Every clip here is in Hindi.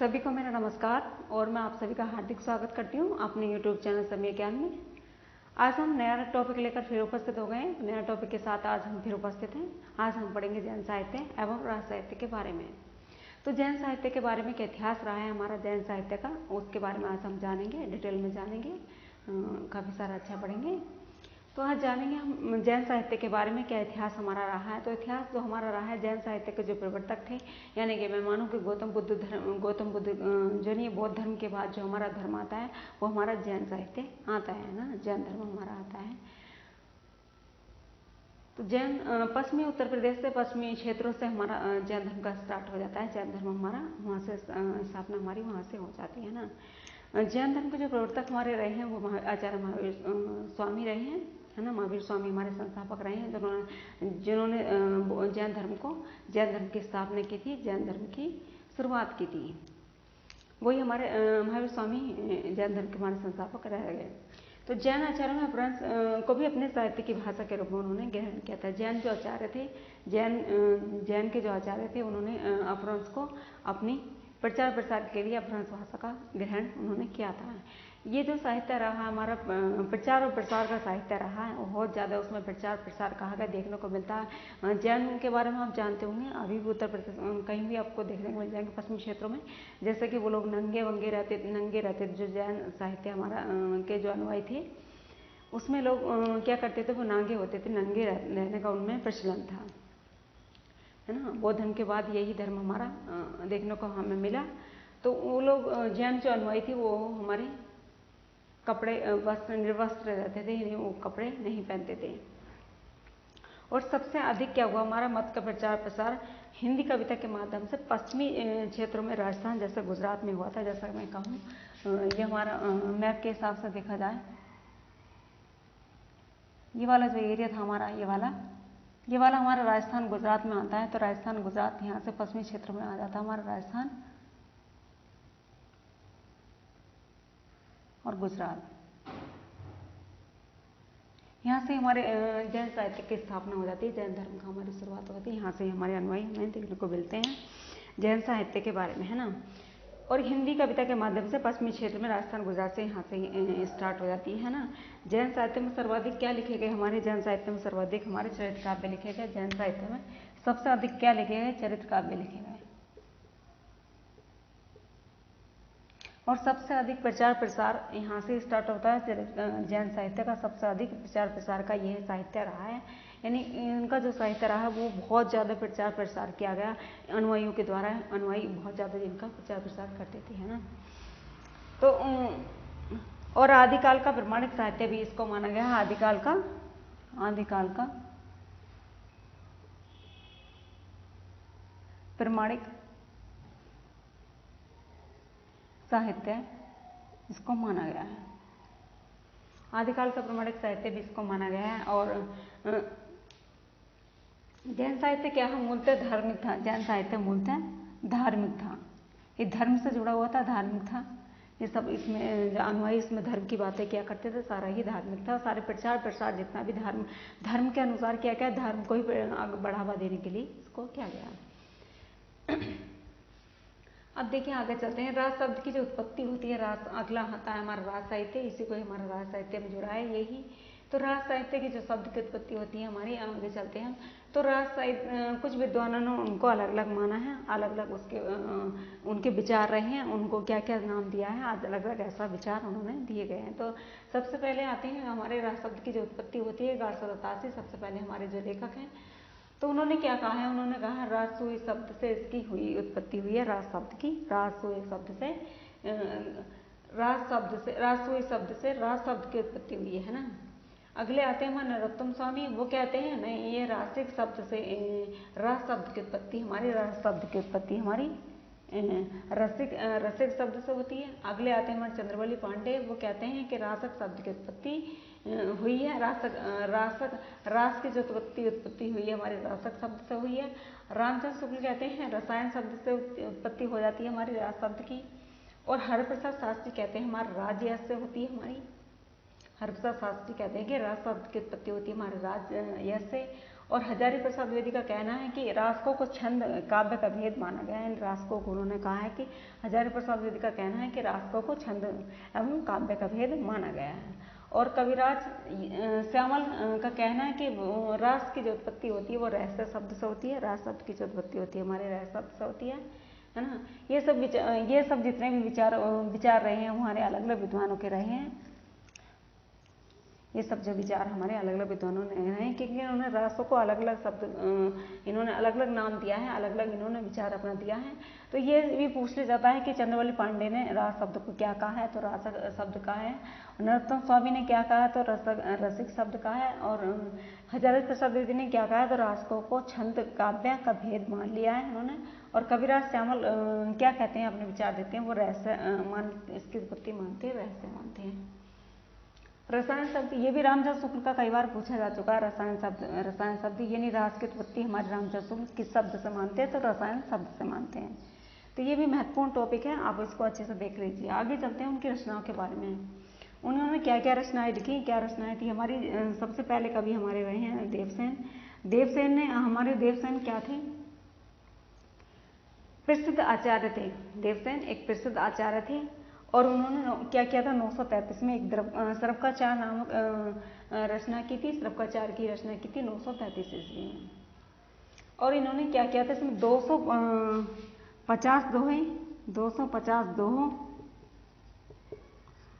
सभी को मेरा नमस्कार और मैं आप सभी का हार्दिक स्वागत करती हूँ अपने YouTube चैनल समय ज्ञान में। आज हम नया टॉपिक लेकर फिर उपस्थित हो गए। नया टॉपिक के साथ आज हम फिर उपस्थित हैं। आज हम पढ़ेंगे जैन साहित्य एवं राज साहित्य के बारे में। तो जैन साहित्य के बारे में क्या इतिहास रहा है हमारा जैन साहित्य का, उसके बारे में आज हम जानेंगे, डिटेल में जानेंगे, काफ़ी सारा अच्छा पढ़ेंगे। तो आज जानेंगे हम जैन साहित्य के बारे में क्या इतिहास हमारा रहा है। तो इतिहास जो हमारा रहा है, जैन साहित्य के जो प्रवर्तक थे, यानी कि मैं मानूँ कि गौतम बुद्ध जो नहीं बौद्ध धर्म के बाद जो हमारा धर्म आता है वो हमारा जैन साहित्य आता है ना, जैन धर्म हमारा आता है। तो जैन पश्चिमी उत्तर प्रदेश से पश्चिमी क्षेत्रों से हमारा जैन धर्म का स्टार्ट हो जाता है। जैन धर्म हमारा वहाँ से स्थापना हमारी वहाँ से हो जाती है ना। जैन धर्म के जो प्रवर्तक हमारे रहे हैं वो आचार्य महावीर स्वामी रहे हैं, है ना। महावीर स्वामी हमारे संस्थापक रहे हैं, जिन्होंने जैन धर्म की स्थापना की थी, जैन धर्म की शुरुआत की थी। वही हमारे महावीर स्वामी जैन धर्म के हमारे संस्थापक रह गए। तो जैन आचार्यों में अपभ्रंश को भी अपने साहित्य की भाषा के रूप में उन्होंने ग्रहण किया था। जैन जो आचार्य थे, जैन के जो आचार्य थे, उन्होंने अपभ्रंश को अपनी प्रचार प्रसार के लिए अपभ्रंश भाषा का ग्रहण उन्होंने किया था। ये जो साहित्य रहा हमारा प्रचार और प्रसार का साहित्य रहा है, बहुत ज़्यादा उसमें प्रचार प्रसार कहा गया देखने को मिलता है। जैन के बारे में आप जानते होंगे, अभी भी उत्तर प्रदेश कहीं भी आपको देखने को मिल जाएंगे पश्चिमी क्षेत्रों में, जैसे कि वो लोग नंगे रहते जो जैन साहित्य हमारा के जो अनुयायी थे, उसमें लोग क्या करते थे, वो नांगे होते थे, नंगे रहने का उनमें प्रचलन था, है ना। बौद्ध धर्म के बाद यही धर्म हमारा देखने को हमें मिला। तो वो लोग जैन जो अनुयायी थी वो हमारे कपड़े निर्वस्त्र रहते थे, वो कपड़े नहीं पहनते थे। और सबसे अधिक क्या हुआ, हमारा मत का प्रचार प्रसार हिंदी कविता के माध्यम से पश्चिमी क्षेत्रों में, राजस्थान जैसे गुजरात में हुआ था। जैसा मैं कहूँ, ये हमारा मैप के हिसाब से देखा जाए, ये वाला जो एरिया था हमारा, ये वाला हमारा राजस्थान गुजरात में आता है। तो राजस्थान गुजरात यहाँ से पश्चिमी क्षेत्र में आ जाता है हमारा राजस्थान और गुजरात। यहाँ से हमारे जैन साहित्य की स्थापना हो जाती है, जैन धर्म का हमारी शुरुआत होती है। यहाँ से हमारे अनुयायी हमें देखने को मिलते हैं जैन साहित्य के बारे में, है ना। और हिंदी कविता के माध्यम से पश्चिमी क्षेत्र में राजस्थान गुजरात से यहाँ से स्टार्ट हो जाती है ना। जैन साहित्य में सर्वाधिक क्या लिखे गए, हमारे जैन साहित्य में सर्वाधिक हमारे चरित्र काव्य लिखे गए। जैन साहित्य में सबसे अधिक क्या लिखे गए, चरित्र काव्य लिखे गए। और सबसे अधिक प्रचार प्रसार यहाँ से स्टार्ट होता है। जैन साहित्य का सबसे अधिक प्रचार प्रसार का यह साहित्य रहा है, यानी इनका जो साहित्य रहा है वो बहुत ज़्यादा प्रचार प्रसार किया गया अनुयायियों के द्वारा। अनुयायी बहुत ज़्यादा इनका प्रचार प्रसार करते थे, है ना। तो और आदिकाल का प्रमाणिक साहित्य भी इसको माना गया है। आदिकाल का प्रमाणिक साहित्य इसको माना गया है। आदिकाल का प्रमाणिक साहित्य भी इसको माना गया है। और जैन साहित्य क्या है, मूलतः धार्मिक था। जैन साहित्य मूलतः धार्मिक था, ये धर्म से जुड़ा हुआ था, धार्मिक था। ये सब इसमें अनुयायी इसमें धर्म की बातें क्या करते थे, सारा ही धार्मिक था। सारे प्रचार प्रसार जितना भी धर्म के अनुसार क्या क्या, धर्म को ही बढ़ावा देने के लिए इसको किया गया। अब देखिए आगे चलते हैं। राज शब्द की जो उत्पत्ति होती है, राज अगला आता है हमारा राज साहित्य, इसी को हमारा राज साहित्य में जुड़ा है यही। तो राज साहित्य की जो शब्द की उत्पत्ति होती है हमारी, आगे चलते हैं। तो राज साहित्य कुछ विद्वानों ने उनको अलग अलग माना है, अलग अलग उसके उनके विचार रहे हैं, उनको क्या क्या नाम दिया है, आज अलग अलग ऐसा विचार उन्होंने दिए गए हैं। तो सबसे पहले आते हैं हमारे राज शब्द की जो उत्पत्ति होती है 1187, सबसे पहले हमारे जो लेखक हैं तो उन्होंने क्या कहा है, उन्होंने कहा राजसूय शब्द से इसकी हुई उत्पत्ति हुई है। राज शब्द की राजसूय शब्द से राजसूय शब्द से राज शब्द की उत्पत्ति हुई है ना। अगले आते हैं हमारे नरोत्तम स्वामी, वो कहते हैं नहीं, ये रासिक शब्द से राज शब्द की उत्पत्ति हमारी, राज शब्द की उत्पत्ति हमारी रसिक शब्द से होती है। अगले आते हैं हमारे चंद्रवली पांडे, वो कहते हैं कि रासक शब्द की उत्पत्ति हुई है। रास की जो उत्पत्ति हुई है हमारे रासक शब्द से हुई है। रामचंद्र शुक्ल कहते हैं रसायन शब्द से उत्पत्ति हो जाती है हमारी राज शब्द की। और हरप्रसाद शास्त्री कहते हैं हमारे राज यश से होती है हमारी। हरप्रसाद शास्त्री कहते हैं कि राज शब्द की उत्पत्ति होती है हमारे राज यश से। और हजारी प्रसाद द्विवेदी का कहना है कि रासकों को छंद काव्य का भेद माना गया है। रासकों को उन्होंने कहा है कि हजारी प्रसाद द्विवेदी का कहना है कि रासकों को छंद एवं काव्य का भेद माना गया है। और कविराज श्यामल का कहना है कि रास की जो उत्पत्ति होती है वो रहस्य शब्द से होती है, रास शब्द की जो उत्पत्ति होती है हमारे रहस्य शब्द से होती है ना। ये सब जितने भी विचार रहे हैं हमारे अलग अलग विद्वानों के रहे हैं। ये सब जो विचार हमारे अलग अलग विद्वानों ने रहे हैं, क्योंकि इन्होंने रासों को अलग अलग शब्द, इन्होंने अलग अलग नाम दिया है, अलग अलग इन्होंने विचार अपना दिया है। तो ये भी पूछ लिया जाता है कि चंद्रवली पांडे ने रास शब्द को क्या कहा है, तो रास शब्द का है। नरोत्तम स्वामी ने क्या कहा, तो रसिक शब्द का है। और हजारी प्रसाद द्विवेदी ने क्या कहा, तो रासकों को छंद काव्य का भेद मान लिया है उन्होंने। और कविराज श्यामल क्या कहते हैं, अपने विचार देते हैं, वो रहस्य इसकी उत्पत्ति मानते हैं, रहस्य मानते हैं। रसायन शब्द, ये भी रामचंद्र शुक्ल का कई बार पूछा जा चुका है। रसायन शब्द यानी रास की उत्पत्ति हमारे रामचंद्र शुक्ल किस शब्द से मानते हैं, तो रसायन शब्द से मानते हैं। तो ये भी महत्वपूर्ण टॉपिक है, आप इसको अच्छे से देख लीजिए। आगे चलते हैं उनकी रचनाओं के बारे में। उन्होंने क्या क्या रचनाएं लिखी, क्या रचनाएं थी। हमारी सबसे पहले कवि हमारे रहे हैं देवसेन। देवसेन क्या थे, प्रसिद्ध आचार्य थे। देवसेन एक प्रसिद्ध आचार्य थे और उन्होंने क्या किया था, 933 में एक सरवकाचार नामक रचना की थी। सरवकाचार की रचना की थी 933 ईस्वी में। और इन्होंने क्या किया था, इसमें 250 दोहों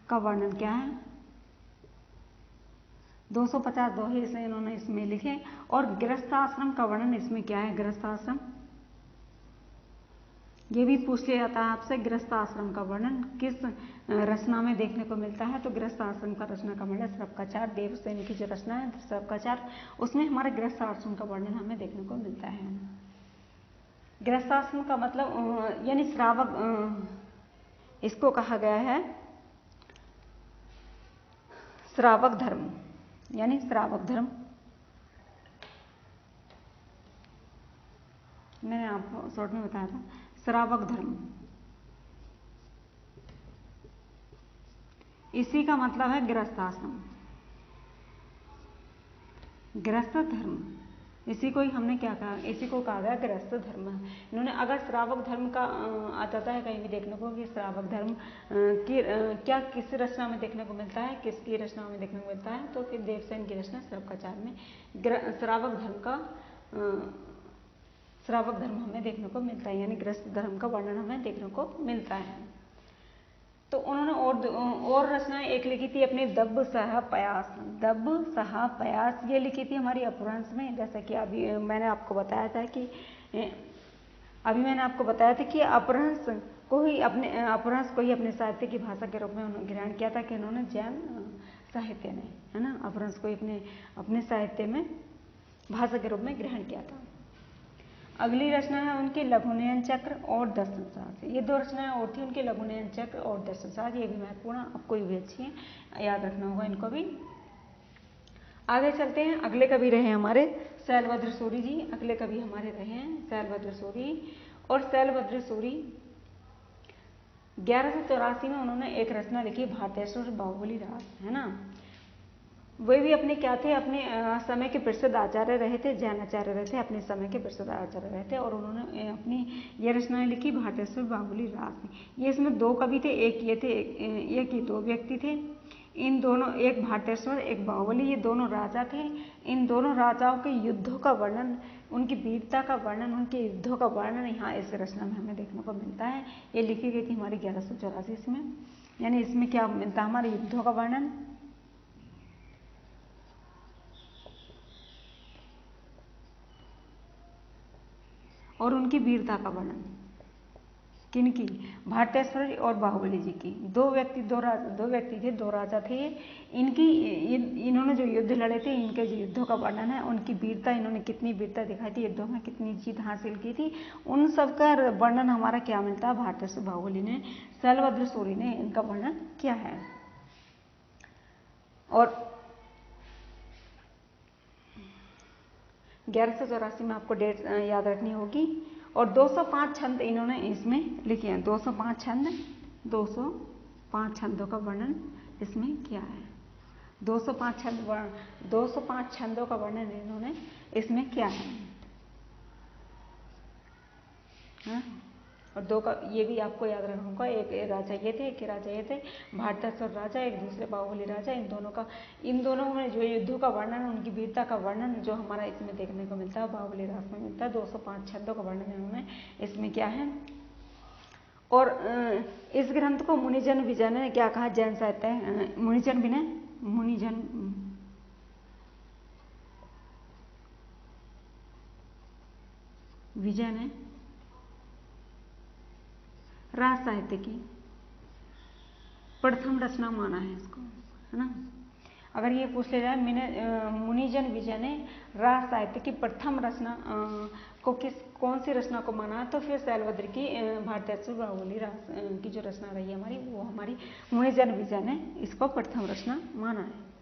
का वर्णन क्या है, 250 दोहे इसे इन्होंने इसमें लिखे। और गृहस्थाश्रम का वर्णन इसमें क्या है, गृहस्थाश्रम, ये भी पूछ लिया जाता है आपसे, गृहस्थ आश्रम का वर्णन किस रचना में देखने को मिलता है। तो गृहस्थ आश्रम का रचना का वर्णन सरवकाचार, देवसेन की जो रचना है सरवकाचार, उसमें हमारे गृहस्थ आश्रम का वर्णन हमें देखने को मिलता है। गृहस्थ आश्रम का मतलब यानी श्रावक, इसको कहा गया है श्रावक धर्म, यानी श्रावक धर्म। मैंने आपको शॉर्ट में बताया था, श्रावक धर्म, इसी का मतलब है गृहस्थ आश्रम, गृहस्थ धर्म। इसी को ही हमने क्या कहा, इसी को कहा गया गृहस्थ धर्म। इन्होंने अगर श्रावक धर्म का आ जाता है कहीं भी देखने को कि श्रावक धर्म की क्या किस रचना में देखने को मिलता है, किसकी रचना में देखने को मिलता है, तो फिर देवसेन की रचना सरवकाचार में श्रावक धर्म हमें देखने को मिलता है, यानी गृहस्थ धर्म का वर्णन हमें देखने को मिलता है। तो उन्होंने और रचनाएं एक लिखी थी अपने दब्ब सहा पयास, ये लिखी थी हमारी अपभ्रंश में। जैसे कि अभी मैंने आपको बताया था कि अपभ्रंश को ही अपने साहित्य की भाषा के रूप में उन्होंने ग्रहण किया था, कि उन्होंने जैन साहित्य ने, है ना, अपभ्रंश को अपने साहित्य में भाषा के रूप में ग्रहण किया था। अगली रचना है उनकी लघुनयन चक्र और दर्शन साज। ये दो रचनाएं और थी उनकी, लघुनयन चक्र और दर्शन साज। ये भी महत्वपूर्ण, आपको ये भी अच्छी है, याद रखना होगा इनको भी। आगे चलते हैं, अगले कवि रहे हमारे शैलभद्र सूरी जी। अगले कवि हमारे रहे हैं शैलभद्र सूरी। और शैलभद्र सूरी 1184 में उन्होंने एक रचना लिखी भारतेश्वर बाहुबली रास, है ना। वे भी अपने क्या थे, अपने समय के प्रसिद्ध आचार्य रहे थे, जैन आचार्य रहे थे, अपने समय के प्रसिद्ध आचार्य रहे थे। और उन्होंने अपनी ये रचनाएं लिखी भारतेश्वर बाहुबली रास। ये इसमें दो कवि थे, एक ये दो व्यक्ति थे। इन दोनों, एक भारतेश्वर एक बाहुबली, ये दोनों राजा थे। इन दोनों राजाओं के युद्धों का वर्णन, उनकी वीरता का वर्णन, उनके युद्धों का वर्णन यहाँ इस रचना में हमें देखने को मिलता है। ये लिखी गई थी हमारी 1184 में। यानी इसमें क्या मिलता है, हमारे युद्धों का वर्णन, और उनकी वीरता का वर्णन। किनकी, भारतेश्वर और बाहुबली जी की। दो व्यक्ति थे, दो राजा थे। इन्होंने जो युद्ध लड़े थे, इनके जो युद्धों का वर्णन है, उनकी वीरता, इन्होंने कितनी वीरता दिखाई थी, युद्धों में कितनी जीत हासिल की थी, उन सब का वर्णन हमारा क्या मिलता है, भारतेश्वर बाहुबली ने, शैलभद्र सूरी ने इनका वर्णन किया है। और 1184 में आपको डेट याद रखनी होगी। और 205 छंद इन्होंने इसमें लिखे हैं, 205 छंदों का वर्णन इसमें किया है। 205 छंदों का वर्णन इन्होंने इसमें किया है। हाँ? और दो का ये भी आपको याद रखना होगा, एक राजा ये थे, एक राजा ये थे, भारतेश्वर राजा, एक दूसरे बाहुबली राजा। इन दोनों में जो युद्धों का वर्णन, उनकी वीरता का वर्णन जो हमारा इसमें देखने को मिलता है, बाहुबली राज में मिलता है। 205 छंदों का वर्णन इन्होंने इसमें किया है। और इस ग्रंथ को मुनिजन विजय ने क्या कहा, जैन साहित्य मुनिजन विजय ने राज साहित्य की प्रथम रचना माना है इसको, है ना। अगर ये पूछ ले जाए मुनिजन विजय ने राज साहित्य की प्रथम रचना को कौन सी रचना को माना है, तो फिर शैलभद्र की भारतेश्वर बाहुबली राज की जो रचना रही है हमारी, वो हमारी मुनिजन विजय ने इसको प्रथम रचना माना है।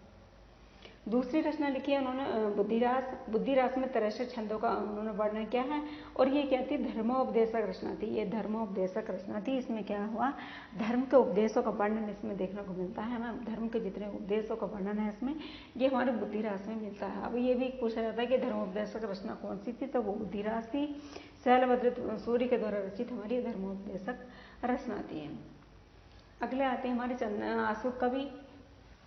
दूसरी रचना लिखी है उन्होंने बुद्धिरास में 63 छंदों का उन्होंने वर्णन किया है। और ये क्या थी, धर्मोपदेशक रचना थी। ये धर्मोपदेशक रचना थी। इसमें क्या हुआ, धर्म के उपदेशों का वर्णन इसमें देखने को मिलता है ना। धर्म के जितने उपदेशों का वर्णन है इसमें, ये हमारे बुद्धिरास में मिलता है। अब ये भी पूछा जाता है कि धर्मोपदेशक रचना कौन सी थी, तो वो बुद्धिरास थी। शैलभद्र सूर्य के द्वारा रचित हमारी धर्मोपदेशक रचना थी। अगले आते हैं हमारे आशुक कवि।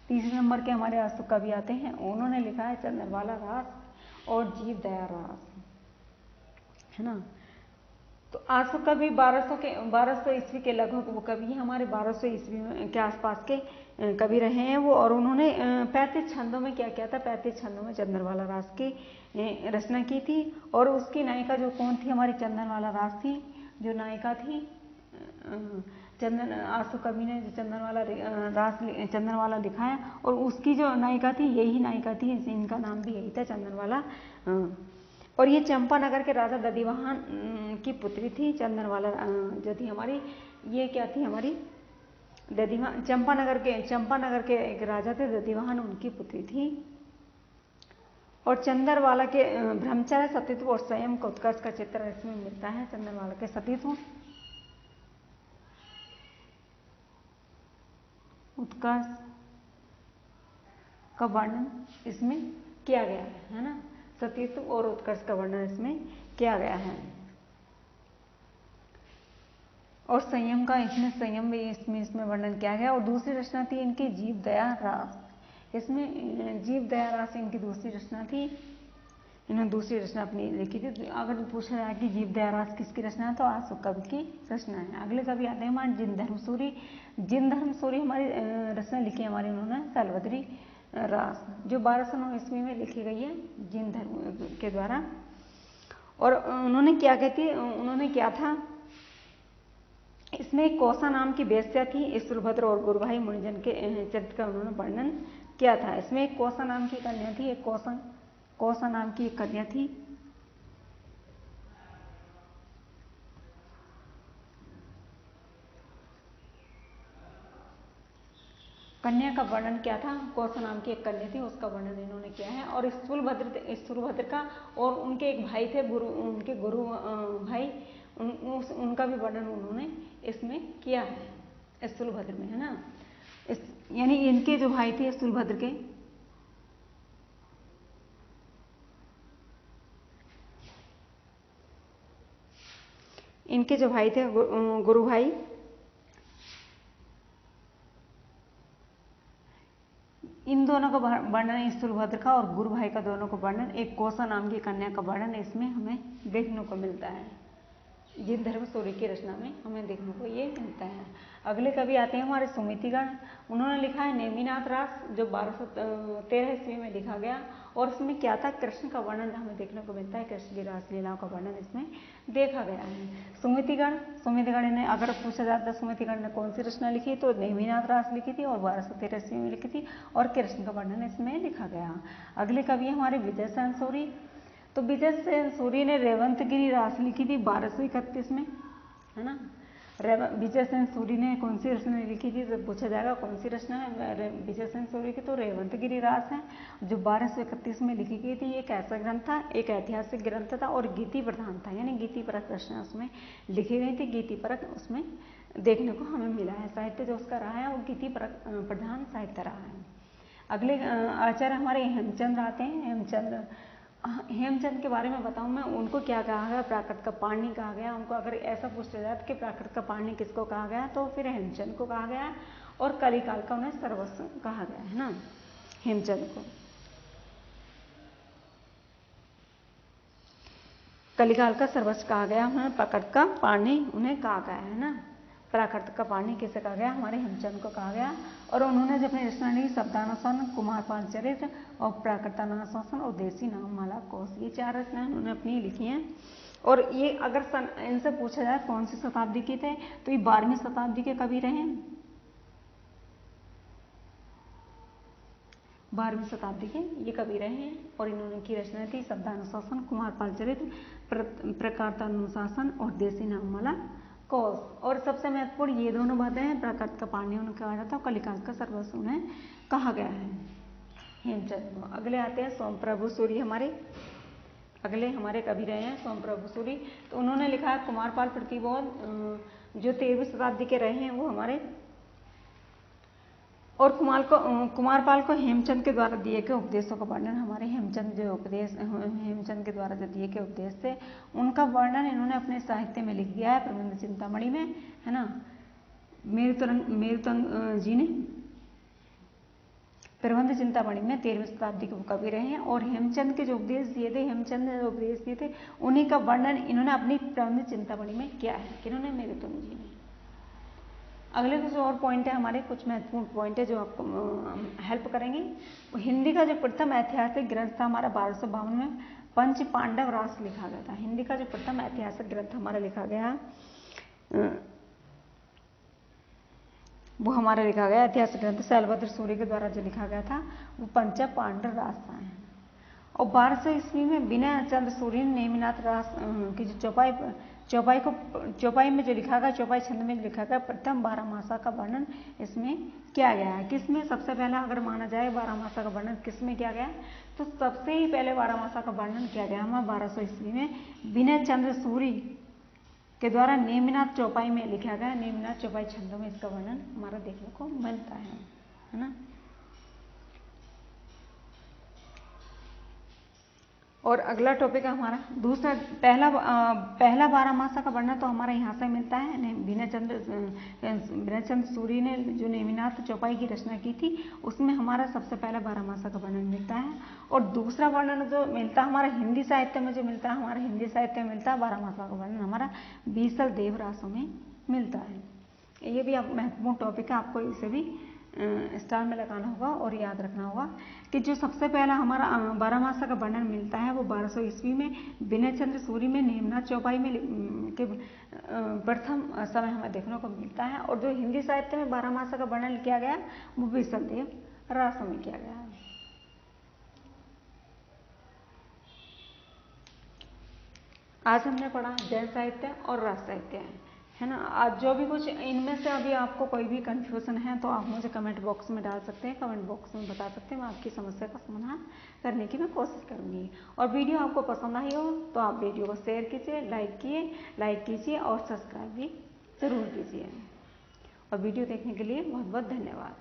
तीसरे नंबर के हमारे आशुक कवि आते हैं। उन्होंने लिखा है चंद्रवाला रास और जीव दया रास, है ना। तो आशुक कवि 1200 ईस्वी के लगभग वो कवि हैं, हमारे 1200 ईस्वी के आसपास के कवि रहे हैं वो। और उन्होंने 35 छंदों में क्या किया था, 35 छंदों में चंद्रवाला रास की रचना की थी। और उसकी नायिका जो कौन थी, हमारी चंद्रवाला रास थी। जो नायिका थी आशुक कवि ने जो चंदनवाला लिखा है, और उसकी जो नायिका थी, यही नायिका थी, इनका नाम भी यही था, चंदनवाला। और ये चंपानगर के राजा दधिवाहन की पुत्री थी। चंदनवाला जो थी हमारी, ये क्या थी हमारी, दधिवाहन चंपानगर के एक राजा थे दधिवाहन, उनकी पुत्री थी। और चंद्रवाला के ब्रह्मचर्य, सतीत्व और संयम का उत्कर्ष का चित्र इसमें मिलता है। चंद्रवाला के सतीत्व, उत्कर्ष का वर्णन इसमें किया गया है ना। सतीत्व और उत्कर्ष का वर्णन इसमें किया गया है। और संयम का संयम भी इसमें वर्णन किया गया। और दूसरी रचना थी इनकी जीव दया रास। इसमें जीव दया रास इनकी दूसरी रचना थी। इन्होंने दूसरी रचना अपनी लिखी थी। अगर पूछा जाए कि जीव दया रास किसकी रचना है, तो आशुक कवि की रचना है। अगले कवि आते हैं हमारे जिन धर्म सूरी हमारी रचना लिखी है हमारी उन्होंने शैलभद्री रास, जो 1209 ईस्वी में लिखी गई है जिन धर्म के द्वारा। और उन्होंने क्या था, इसमें कौसा नाम की वेश्या थी। स्थूलभद्र और गुरुभाई मुनिजन के चरित्र का उन्होंने वर्णन किया था। इसमें एक कौसा नाम की कन्या थी, कौसा नाम की एक कन्या थी। कन्या का वर्णन क्या था, कौसा नाम की एक कन्या थी, उसका वर्णन इन्होंने किया है। और स्थूलभद्र का और उनके एक भाई थे उनके गुरु भाई, उनका भी वर्णन उन्होंने इसमें किया है, स्थूलभद्र में, है ना। यानी इनके जो भाई थे स्थूलभद्र के, इनके जो भाई थे गुरु भाई, इन दोनों का वर्णन, स्थूलभद्र का और गुरु भाई का दोनों का वर्णन, एक कौसा नाम की कन्या का वर्णन इसमें हमें देखने को मिलता है। जिन धर्म सूर्य की रचना में हमें देखने को ये मिलता है। अगले कवि आते हैं हमारे सुमितिगण। उन्होंने लिखा है नेमिनाथ रास, जो 1213 ईस्वी में लिखा गया। और इसमें क्या था, कृष्ण का वर्णन हमें देखने को मिलता है। कृष्ण की रासलीलाओं का वर्णन इसमें देखा गया है। सुमितिगण ने, अगर पूछा जाता है सुमितिगण ने कौन सी रचना लिखी, तो नेमिनाथ रास लिखी थी और 1213 ईस्वी में लिखी थी। और कृष्ण का वर्णन इसमें लिखा गया। अगले कवि हमारे विजय सेन सूरी। तो विजय सेन सूरी ने रेवंतगिरी रास लिखी थी 1231 में, है ना। विजय सेन सूरी ने कौन सी रचना लिखी थी, तो पूछा जाएगा कौन सी रचना है विजय सेन सूरी की, तो रेवंतगिरी रास है, जो 1231 में लिखी गई थी। ये एक ऐसा ग्रंथ था, एक ऐतिहासिक ग्रंथ था और गीति प्रधान था, यानी गीति परक रचना उसमें लिखी गई थी। गीति परक उसमें देखने को हमें मिला है। साहित्य जो उसका रहा है वो गीति परक प्रधान साहित्य रहा है। अगले आचार्य हमारे हेमचंद्र आते हैं। हेमचंद के बारे में बताऊं मैं, उनको क्या कहा गया, प्राकृत का पाणी कहा गया। उनको अगर ऐसा पूछा जाए कि प्राकृत का पाणी किसको कहा गया, तो फिर हेमचंद को कहा गया, और कलिकाल का उन्हें सर्वस्व कहा गया है ना, हेमचंद को। कलिकाल का सर्वस्व कहा गया, उन्हें प्राकृत का पाणी उन्हें कहा गया है ना। प्राकृत का पाणी किसे कहा गया, हमारे हेमचंद को कहा गया। और उन्होंने जब अपनी रचना लिखी, शब्दानुशासन, कुमारपाल चरित्र और प्राकृतानुशासन और देसी नाममाला कोश, ये 4 रचनाएं उन्होंने अपनी लिखी हैं। और ये अगर इनसे पूछा जाए कौन सी शताब्दी के थे, तो ये 12वीं शताब्दी के कवि रहे। 12वीं शताब्दी के ये कवि रहे हैं। और इन्होंने की रचना थी शब्दानुशासन, कुमारपाल चरित्र, प्राकृतानुशासन और देसी नाममाला कोश। और सबसे महत्वपूर्ण ये दोनों बातें हैं, प्राकृत का पाणी उन्हें कहा जाता है, कलिकाल का सर्वस्व उन्हें कहा गया है, हेमचंद को। अगले आते हैं सोमप्रभु सूरी, अगले हमारे कवि रहे हैं सोमप्रभु सूरी। तो उन्होंने लिखा है कुमारपाल प्रतिबोध, जो 13वीं शताब्दी के रहे हैं वो हमारे। और कुमारपाल को हेमचंद के द्वारा दिए गए उपदेशों का वर्णन, हमारे हेमचंद के द्वारा जो दिए गए उपदेश थे उनका वर्णन इन्होंने अपने साहित्य में लिख दिया है, प्रबंध चिंतामणि में, है ना। मेरुतंग जी ने प्रबंध चिंतामणि में 13वीं शताब्दी के कवि रहे हैं। और हेमचंद के जो उपदेश दिए थे, हेमचंद ने जो उपदेश दिए थे, उन्हीं का वर्णन इन्होंने अपनी प्रबंध चिंतामणि में किया है। किन्होंने, मेरुतंग जी ने। अगले कुछ और पॉइंट है हमारे, कुछ महत्वपूर्ण पॉइंट है जो आपको हेल्प करेंगे। हिंदी का जो प्रथम ऐतिहासिक ग्रंथ था हमारा 1252 में पंच पांडव रास लिखा गया था। हिंदी का जो प्रथम ऐतिहासिक ग्रंथ हमारा लिखा गया, वो हमारा लिखा गया ऐतिहासिक ग्रंथ शैलभद्र सूरी के द्वारा जो लिखा गया था वो पंच पांडव रास था। और 1200 ईस्वी में विनय चंद्र सूरी ने नेमिनाथ रास की जो चौपाई में जो लिखा गया, चौपाई छंद में जो लिखा गया, प्रथम 12 मासा का वर्णन इसमें किया गया है। किसमें सबसे पहला अगर माना जाए 12 मासा का वर्णन किसमें किया गया, तो सबसे ही पहले 12 मासा का वर्णन किया गया हमारा 1200 ईस्वी में विनय चंद्र सूरी के द्वारा नेमिनाथ चौपाई में लिखा गया। नेमिनाथ चौपाई छंदों में इसका वर्णन हमारा देखने को मिलता है ना। और अगला टॉपिक है हमारा दूसरा, पहला 12 मासा का वर्णन तो हमारा यहाँ से मिलता है। विनय चंद्र सूरी ने जो नेमिनाथ चौपाई की रचना की थी उसमें हमारा सबसे पहला 12 मासा का वर्णन मिलता है। और दूसरा वर्णन जो मिलता है हमारा हिंदी साहित्य में, जो मिलता है हमारे हिंदी साहित्य में मिलता है 12 मासा का वर्णन हमारा बीसल देव रासों में मिलता है। ये भी आप महत्वपूर्ण टॉपिक है, आपको इसे भी स्टार में लगाना होगा और याद रखना होगा कि जो सबसे पहला हमारा 12 मासा का वर्णन मिलता है वो 1200 ईस्वी में विनय चंद्र सूरी में नेमिनाथ चौपाई में के प्रथम समय हमें देखने को मिलता है। और जो हिंदी साहित्य में 12 मासा का वर्णन किया गया वो बीसल देव रासों में किया गया है। आज हमने पढ़ा जैन साहित्य और राज साहित्य है ना। आज जो भी कुछ इनमें से अभी आपको कोई भी कंफ्यूजन है तो आप मुझे कमेंट बॉक्स में डाल सकते हैं, कमेंट बॉक्स में बता सकते हैं, मैं आपकी समस्या का समाधान करने की मैं कोशिश करूंगी। और वीडियो आपको पसंद आई हो तो आप वीडियो को शेयर कीजिए, लाइक कीजिए और सब्सक्राइब भी जरूर कीजिए। और वीडियो देखने के लिए बहुत बहुत धन्यवाद।